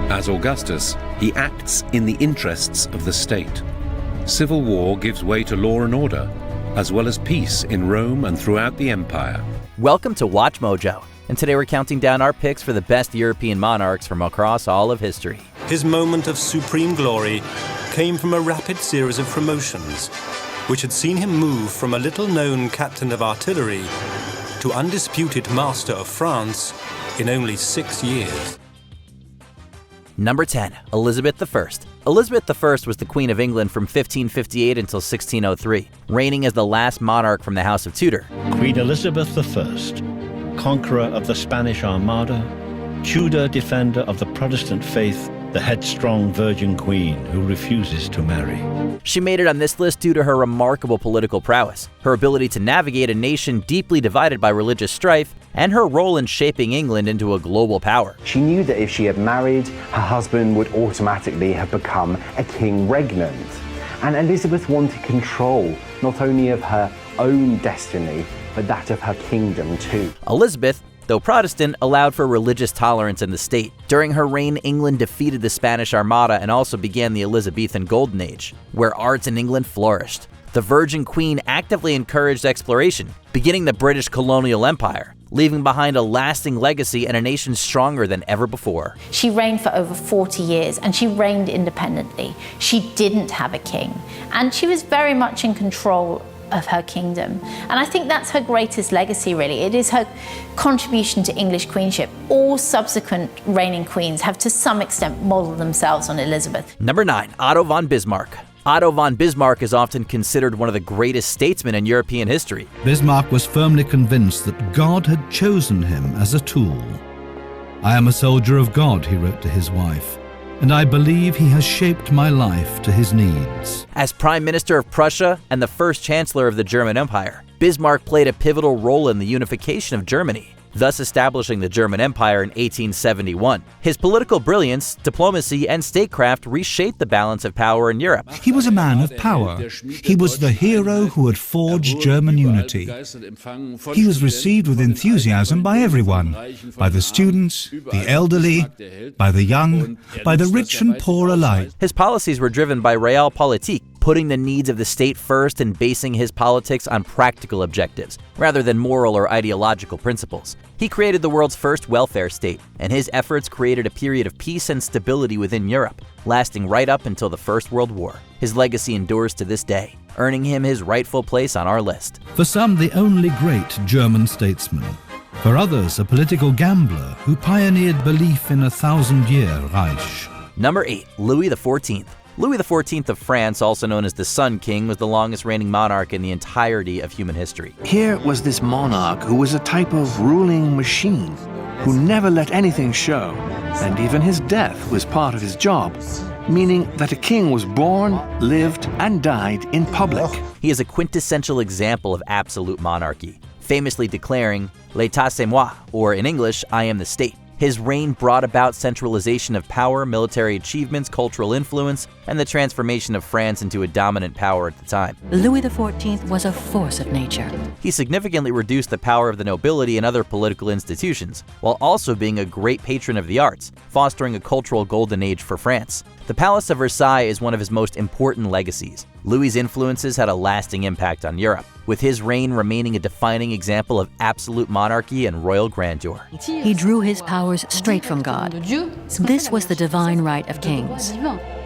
As Augustus, he acts in the interests of the state. Civil war gives way to law and order, as well as peace in Rome and throughout the empire. Welcome to Watch Mojo, and today we're counting down our picks for the best European monarchs from across all of history. His moment of supreme glory came from a rapid series of promotions, which had seen him move from a little-known captain of artillery to undisputed master of France in only 6 years. Number 10. Elizabeth I. Elizabeth I was the Queen of England from 1558 until 1603, reigning as the last monarch from the House of Tudor. Queen Elizabeth I, conqueror of the Spanish Armada, Tudor defender of the Protestant faith, the headstrong virgin queen who refuses to marry. She made it on this list due to her remarkable political prowess, her ability to navigate a nation deeply divided by religious strife, and her role in shaping England into a global power. She knew that if she had married, her husband would automatically have become a king regnant. And Elizabeth wanted control, not only of her own destiny, but that of her kingdom too. Elizabeth, though Protestant, allowed for religious tolerance in the state. During her reign, England defeated the Spanish Armada and also began the Elizabethan Golden Age, where arts in England flourished. The Virgin Queen actively encouraged exploration, beginning the British colonial empire, leaving behind a lasting legacy and a nation stronger than ever before. She reigned for over 40 years and she reigned independently. She didn't have a king, and she was very much in control of her kingdom. And I think that's her greatest legacy, really. It is her contribution to English queenship. All subsequent reigning queens have to some extent modeled themselves on Elizabeth. Number 9. Otto von Bismarck. Otto von Bismarck is often considered one of the greatest statesmen in European history. Bismarck was firmly convinced that God had chosen him as a tool. "I am a soldier of God," he wrote to his wife, "and I believe he has shaped my life to his needs." As Prime Minister of Prussia and the first Chancellor of the German Empire, Bismarck played a pivotal role in the unification of Germany, thus establishing the German Empire in 1871. His political brilliance, diplomacy, and statecraft reshaped the balance of power in Europe. He was a man of power. He was the hero who had forged German unity. He was received with enthusiasm by everyone, by the students, the elderly, by the young, by the rich and poor alike. His policies were driven by realpolitik, putting the needs of the state first and basing his politics on practical objectives, rather than moral or ideological principles. He created the world's first welfare state, and his efforts created a period of peace and stability within Europe, lasting right up until the First World War. His legacy endures to this day, earning him his rightful place on our list. For some, the only great German statesman. For others, a political gambler who pioneered belief in a 1,000-year Reich. Number 8. Louis XIV. Louis XIV of France, also known as the Sun King, was the longest reigning monarch in the entirety of human history. Here was this monarch who was a type of ruling machine, who never let anything show, and even his death was part of his job, meaning that a king was born, lived, and died in public. He is a quintessential example of absolute monarchy, famously declaring, "L'état c'est moi," or in English, "I am the state." His reign brought about centralization of power, military achievements, cultural influence, and the transformation of France into a dominant power at the time. Louis XIV was a force of nature. He significantly reduced the power of the nobility and other political institutions, while also being a great patron of the arts, fostering a cultural golden age for France. The Palace of Versailles is one of his most important legacies. Louis's influences had a lasting impact on Europe, with his reign remaining a defining example of absolute monarchy and royal grandeur. He drew his powers straight from God. This was the divine right of kings.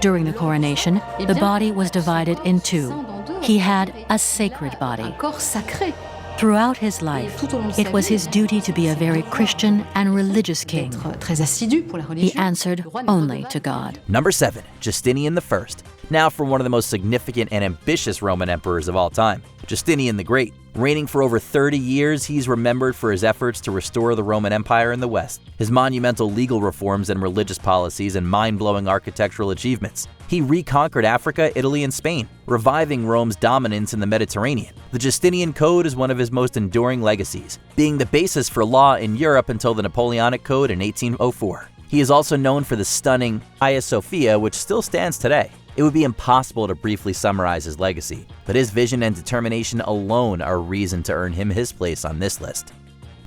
During the coronation, the body was divided in two. He had a sacred body. Throughout his life, it was his duty to be a very Christian and religious king. He answered only to God. Number 7. Justinian I. Now for one of the most significant and ambitious Roman emperors of all time, Justinian the Great. Reigning for over 30 years, he's remembered for his efforts to restore the Roman Empire in the West, his monumental legal reforms and religious policies, and mind-blowing architectural achievements. He reconquered Africa, Italy, and Spain, reviving Rome's dominance in the Mediterranean. The Justinian Code is one of his most enduring legacies, being the basis for law in Europe until the Napoleonic Code in 1804. He is also known for the stunning Hagia Sophia, which still stands today. It would be impossible to briefly summarize his legacy, but his vision and determination alone are reason to earn him his place on this list.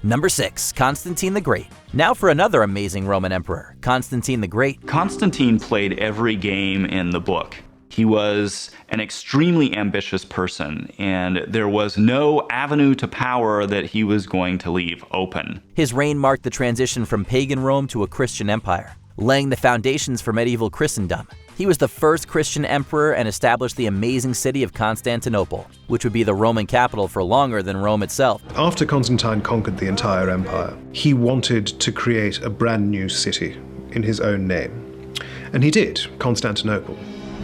Number 6. Constantine the Great. Now for another amazing Roman emperor, Constantine the Great. Constantine played every game in the book. He was an extremely ambitious person, and there was no avenue to power that he was going to leave open. His reign marked the transition from pagan Rome to a Christian empire, laying the foundations for medieval Christendom. He was the first Christian emperor and established the amazing city of Constantinople, which would be the Roman capital for longer than Rome itself. After Constantine conquered the entire empire, he wanted to create a brand new city in his own name. And he did, Constantinople.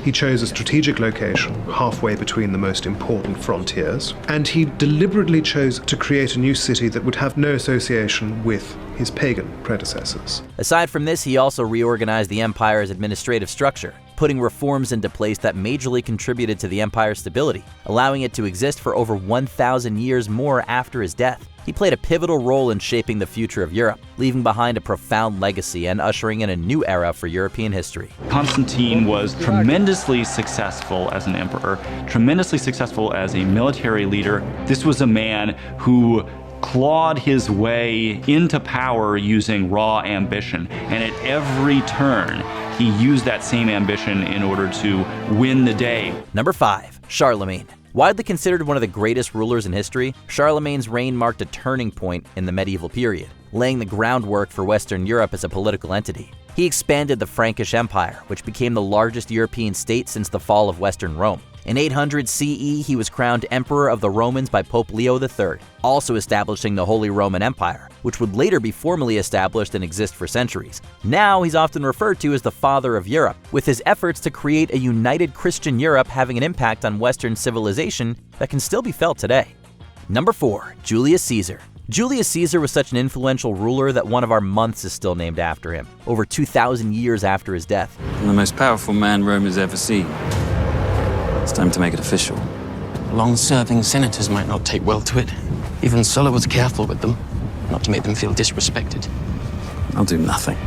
He chose a strategic location halfway between the most important frontiers, and he deliberately chose to create a new city that would have no association with his pagan predecessors. Aside from this, he also reorganized the empire's administrative structure, putting reforms into place that majorly contributed to the empire's stability, allowing it to exist for over 1,000 years more after his death. He played a pivotal role in shaping the future of Europe, leaving behind a profound legacy and ushering in a new era for European history. Constantine was tremendously successful as an emperor, tremendously successful as a military leader. This was a man who clawed his way into power using raw ambition, and at every turn, he used that same ambition in order to win the day. Number 5. Charlemagne. Widely considered one of the greatest rulers in history, Charlemagne's reign marked a turning point in the medieval period, laying the groundwork for Western Europe as a political entity. He expanded the Frankish Empire, which became the largest European state since the fall of Western Rome. In 800 CE, he was crowned Emperor of the Romans by Pope Leo III, also establishing the Holy Roman Empire, which would later be formally established and exist for centuries. Now he's often referred to as the Father of Europe, with his efforts to create a united Christian Europe having an impact on Western civilization that can still be felt today. Number 4. Julius Caesar. Julius Caesar was such an influential ruler that one of our months is still named after him, over 2,000 years after his death. I'm the most powerful man Rome has ever seen. It's time to make it official. Long-serving senators might not take well to it. Even Sulla was careful with them, not to make them feel disrespected. I'll do nothing.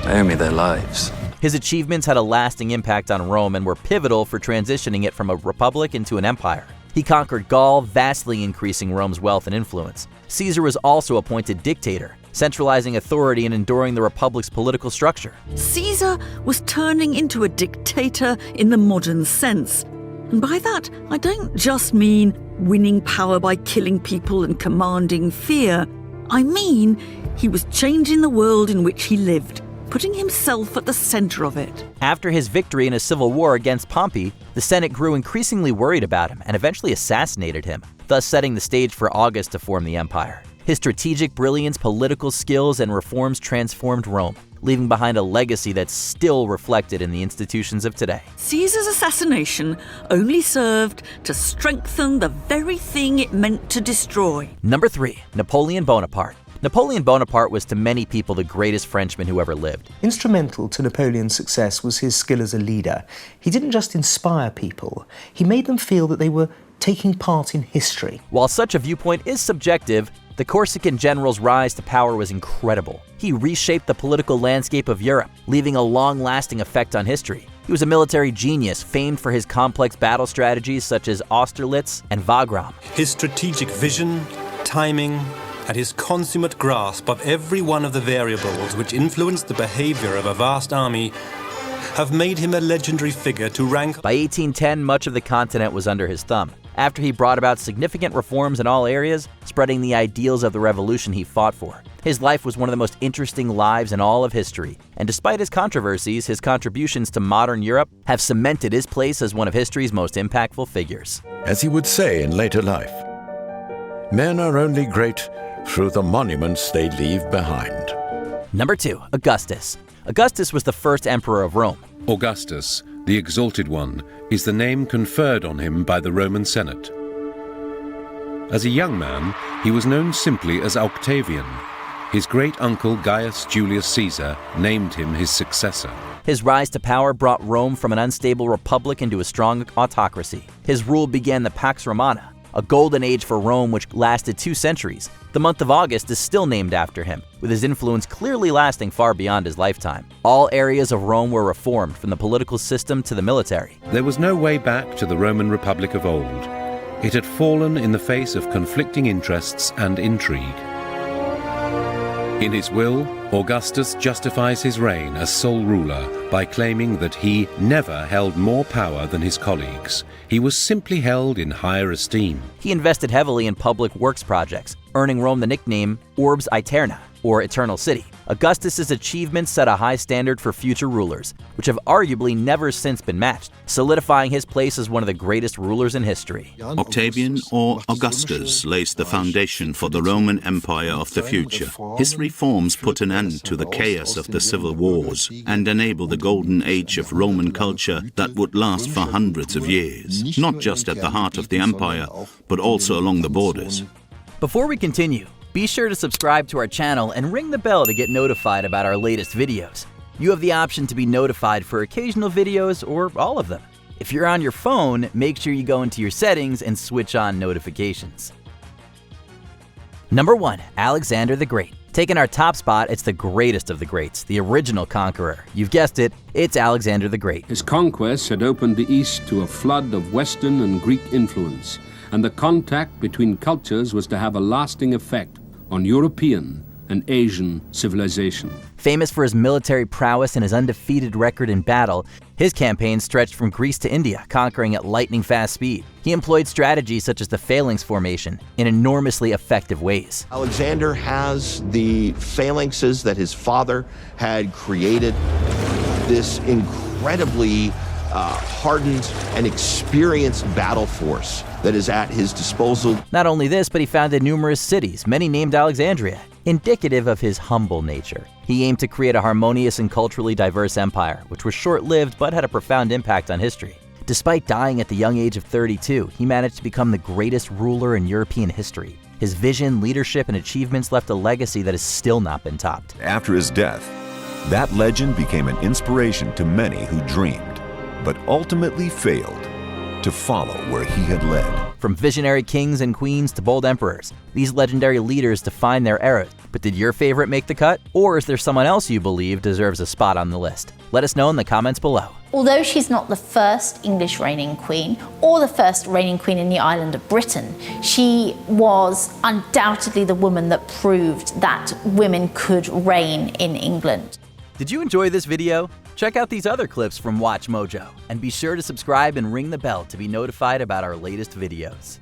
They owe me their lives. His achievements had a lasting impact on Rome and were pivotal for transitioning it from a republic into an empire. He conquered Gaul, vastly increasing Rome's wealth and influence. Caesar was also appointed dictator, centralizing authority and enduring the republic's political structure. Caesar was turning into a dictator in the modern sense. And by that, I don't just mean winning power by killing people and commanding fear. I mean, he was changing the world in which he lived, putting himself at the center of it. After his victory in a civil war against Pompey, the Senate grew increasingly worried about him and eventually assassinated him, thus setting the stage for Augustus to form the empire. His strategic brilliance, political skills, and reforms transformed Rome, leaving behind a legacy that's still reflected in the institutions of today. Caesar's assassination only served to strengthen the very thing it meant to destroy. Number 3. Napoleon Bonaparte. Napoleon Bonaparte was to many people the greatest Frenchman who ever lived. Instrumental to Napoleon's success was his skill as a leader. He didn't just inspire people, he made them feel that they were taking part in history. While such a viewpoint is subjective, the Corsican general's rise to power was incredible. He reshaped the political landscape of Europe, leaving a long-lasting effect on history. He was a military genius, famed for his complex battle strategies such as Austerlitz and Wagram. His strategic vision, timing, and his consummate grasp of every one of the variables which influenced the behavior of a vast army have made him a legendary figure to rank. By 1810, much of the continent was under his thumb. After he brought about significant reforms in all areas, spreading the ideals of the revolution he fought for. His life was one of the most interesting lives in all of history, and despite his controversies, his contributions to modern Europe have cemented his place as one of history's most impactful figures. As he would say in later life, men are only great through the monuments they leave behind. Number 2. Augustus. Augustus was the first emperor of Rome. Augustus, the Exalted One, is the name conferred on him by the Roman Senate. As a young man, he was known simply as Octavian. His great-uncle Gaius Julius Caesar named him his successor. His rise to power brought Rome from an unstable republic into a strong autocracy. His rule began the Pax Romana, a golden age for Rome which lasted 2 centuries. The month of August is still named after him, with his influence clearly lasting far beyond his lifetime. All areas of Rome were reformed, from the political system to the military. There was no way back to the Roman Republic of old. it had fallen in the face of conflicting interests and intrigue. In his will, Augustus justifies his reign as sole ruler by claiming that he never held more power than his colleagues. He was simply held in higher esteem. He invested heavily in public works projects, earning Rome the nickname Orbs Aeterna, or Eternal City. Augustus's achievements set a high standard for future rulers, which have arguably never since been matched, solidifying his place as one of the greatest rulers in history. Octavian, or Augustus, lays the foundation for the Roman Empire of the future. His reforms put an end to the chaos of the civil wars and enabled the golden age of Roman culture that would last for hundreds of years, not just at the heart of the empire, but also along the borders. Before we continue, be sure to subscribe to our channel and ring the bell to get notified about our latest videos. You have the option to be notified for occasional videos or all of them. If you're on your phone, make sure you go into your settings and switch on notifications. Number 1. Alexander the Great. Taking our top spot, it's the greatest of the greats, the original conqueror. You've guessed it, it's Alexander the Great. His conquests had opened the East to a flood of Western and Greek influence, and the contact between cultures was to have a lasting effect on European and Asian civilization. Famous for his military prowess and his undefeated record in battle, his campaign stretched from Greece to India, conquering at lightning-fast speed. He employed strategies such as the phalanx formation in enormously effective ways. Alexander has the phalanxes that his father had created, this incredibly hardened and experienced battle force that is at his disposal. Not only this, but he founded numerous cities, many named Alexandria, indicative of his humble nature. He aimed to create a harmonious and culturally diverse empire, which was short-lived but had a profound impact on history. Despite dying at the young age of 32, he managed to become the greatest ruler in European history. His vision, leadership, and achievements left a legacy that has still not been topped. After his death, that legend became an inspiration to many who dreamed, but ultimately failed to follow where he had led. From visionary kings and queens to bold emperors, these legendary leaders defined their era. But did your favorite make the cut? Or is there someone else you believe deserves a spot on the list? Let us know in the comments below. Although she's not the first English reigning queen or the first reigning queen in the island of Britain, she was undoubtedly the woman that proved that women could reign in England. Did you enjoy this video? Check out these other clips from WatchMojo, and be sure to subscribe and ring the bell to be notified about our latest videos.